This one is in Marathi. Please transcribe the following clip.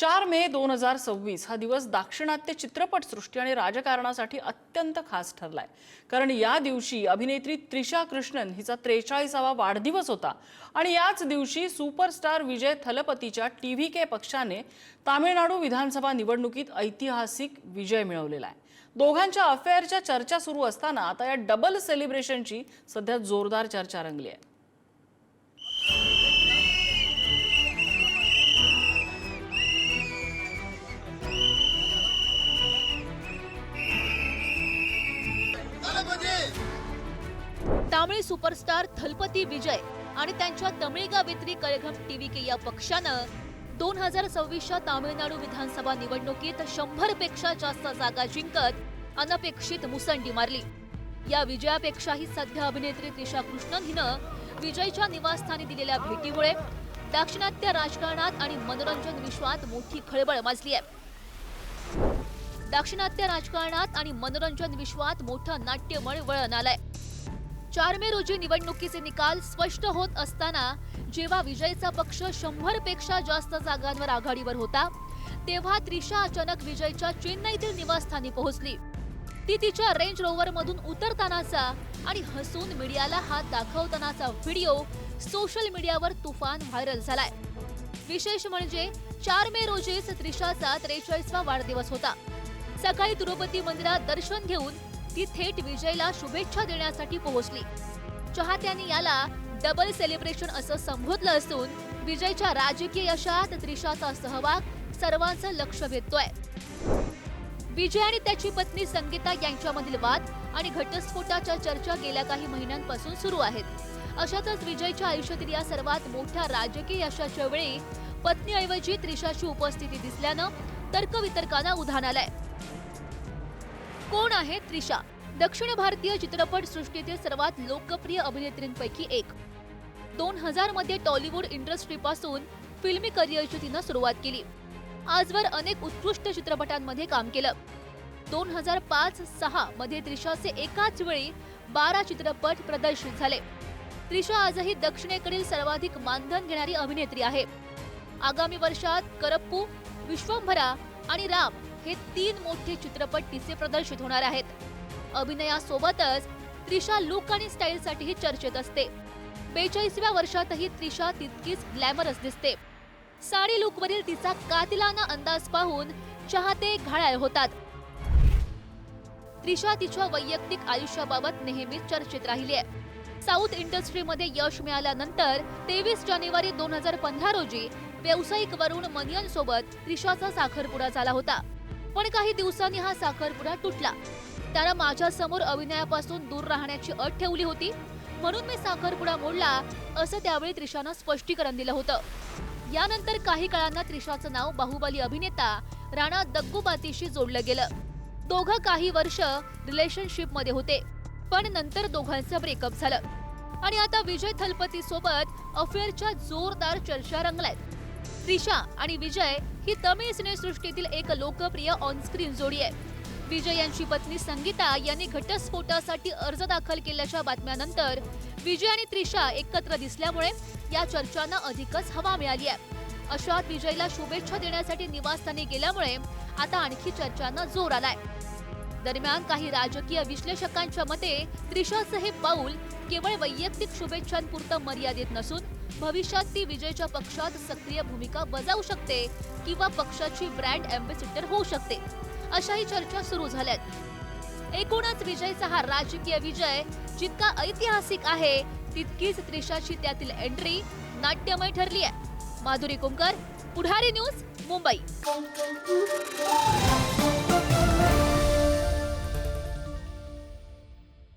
4 मे 2026 हा दिवस दाक्षिणात्य चित्रपटसृष्टी आणि राजकारणासाठी अत्यंत खास ठरलाय। कारण या दिवशी अभिनेत्री त्रिशा कृष्णन हिचा 43वा वाढदिवस होता आणि याच दिवशी सुपरस्टार विजय थलपतीच्या टीव्हीके पक्षाने तामिळनाडू विधानसभा निवडणुकीत ऐतिहासिक विजय मिळवलेला आहे। दोघांच्या अफेअरच्या चर्चा सुरू असताना आता या डबल सेलिब्रेशनची सध्या जोरदार चर्चा रंगली आहे। तामिळ सुपरस्टार थलपती विजय आणि त्यांच्या तमिळगा वेत्री कळघम टीव्हीके या पक्षानं 2026च्या तामिळनाडू विधानसभा निवडणुकीत 100 पेक्षा जास्त जागा जिंकत अनपेक्षित मुसंडी मारली। या विजयापेक्षाही सध्या अभिनेत्री त्रिशा कृष्णन हिनं विजयच्या निवासस्थानी दिलेल्या भेटीमुळे दाक्षिणात्य राजकारणात आणि मनोरंजन विश्वात मोठी खळबळ माजली आहे। दाक्षिणात्य राजकारणात आणि मनोरंजन विश्वात मोठं नाट्यमय वळण आलंय। 4 मे रोजी निवडणुकीचे निकाल स्पष्ट होत असताना जेव्हा विजयचा पक्ष 100 पेक्षा जास्त जागांवर आघाडीवर होता तेव्हा त्रिशा अचानक विजयच्या चेन्नईतील निवासस्थानी पोहोचली। ती तिच्या रेंज रोवर मधून उतरतानाचा आणि हसून मीडियाला हात दाखवतानाचा व्हिडिओ सोशल मीडियावर तुफान व्हायरल झालाय। विशेष म्हणजे 4 मे रोजीच त्रिशाचा 43वा वाढदिवस होता। सकाळी तिरुपती मंदिरात दर्शन घेऊन ती थेट विजयला शुभेच्छा देण्यासाठी पोहोचली। चाहत्यांनी याला डबल सेलिब्रेशन असं संबोधलं असून विजयच्या राजकीय यशात त्रिशाचा सहभाग सर्वांचं लक्ष वेधतोय। विजय आणि त्याची पत्नी संगीता यांच्यामधील वाद आणि घटस्फोटाच्या चर्चा गेल्या काही महिन्यांपासून सुरू आहेत। अशातच विजयच्या आयुष्यातील या सर्वात मोठ्या राजकीय यशाच्या वेळी पत्नीऐवजी त्रिशाची उपस्थिती दिसल्यानं तर्कवितर्कांना उधाण आलंय। कोण आहे त्रिशा? दक्षिण भारतीय चित्रपट सृष्टीतील सर्वात लोकप्रिय अभिनेत्रींपैकी एक। 2000 मध्ये टॉलिवूड इंडस्ट्रीपासून फिल्मी करिअरची तिनं सुरुवात केली। आजवर अनेक उत्कृष्ट चित्रपटांमध्ये काम केलं। 2005-06 मध्ये त्रिशाचे एकाच वेळी 12 चित्रपट प्रदर्शित झाले। त्रिशा आजही दक्षिणेकडील सर्वाधिक मानधन घेणारी अभिनेत्री आहे। आगामी वर्षात करप्पू, विश्वंभरा आणि राम हे 3 मोठे चित्रपट तिचे प्रदर्शित होणार आहेत। अभिनयासोबतच त्रिशा लुक आणि स्टाईलसाठीही चर्चेत असते। 42व्या वर्षातही त्रिशा तितकीच ग्लॅमरस दिसते। साडी लुकवरील तिचा कातिलाना अंदाज पाहून चाहते घायाळ होतात। त्रिशा तिच्या वैयक्तिक आयुष्याबाबत नेहमीच चर्चेत राहिली आहे। साऊथ इंडस्ट्रीमध्ये यश मिळाल्यानंतर 23 जानेवारी 2015 रोजी व्यावसायिक वरुण मनियन सोबत त्रिशाचा साखरपुडा झाला होता। पण काही दिवसांनी हा साखरपुडा तुटला। त्यानं माझ्या समोर अभिनयापासून दूर राहण्याची अट ठेवली होती, म्हणून मी साखरपुडा मोडला असं त्यावेळी त्रिशानं स्पष्टीकरण दिलं होतं। यानंतर काही काळांना त्रिशाचं नाव बाहुबली अभिनेता राणा दग्गूबातीशी जोडलं गेलं। दोघं काही वर्ष रिलेशनशिपमध्ये होते, पण नंतर दोघांचं ब्रेकअप झालं आणि आता विजय थलपती सोबत अफेअरच्या जोरदार चर्चा रंगल्यात। त्रिशा आणि विजय ही तमिळ सिनेसृष्टीतील एक लोकप्रिय ऑनस्क्रीन जोडी आहे। विजय यांची पत्नी संगीता यांनी घटस्फोटासाठी अर्ज दाखल केल्याच्या बातम्यानंतर विजय आणि त्रिशा एकत्र दिसल्यामुळे या चर्चांना अधिकच हवा मिळाली आहे। अशात विजयला शुभेच्छा देण्यासाठी निवासस्थानी गेल्यामुळे आता आणखी चर्चांना जोर आलाय। दरम्यान काही राजकीय विश्लेषकांच्या मते त्रिशाचं हे पाऊल केवळ वैयक्तिक शुभेच्छांपुरतं मर्यादित नसून भविष्यात ती विजयच्या पक्षात सक्रिय भूमिका बजावू शकते किंवा पक्षाची ब्रँड अँबॅसेडर होऊ शकते, अशाही चर्चा सुरू झाल्यात। एकूणच विजयचा हा राजकीय विजय जितका ऐतिहासिक आहे तितकीच त्रिशाची त्यातील एंट्री नाट्यमय ठरली आहे। माधुरी कुमकर, पुढारी न्यूज, मुंबई।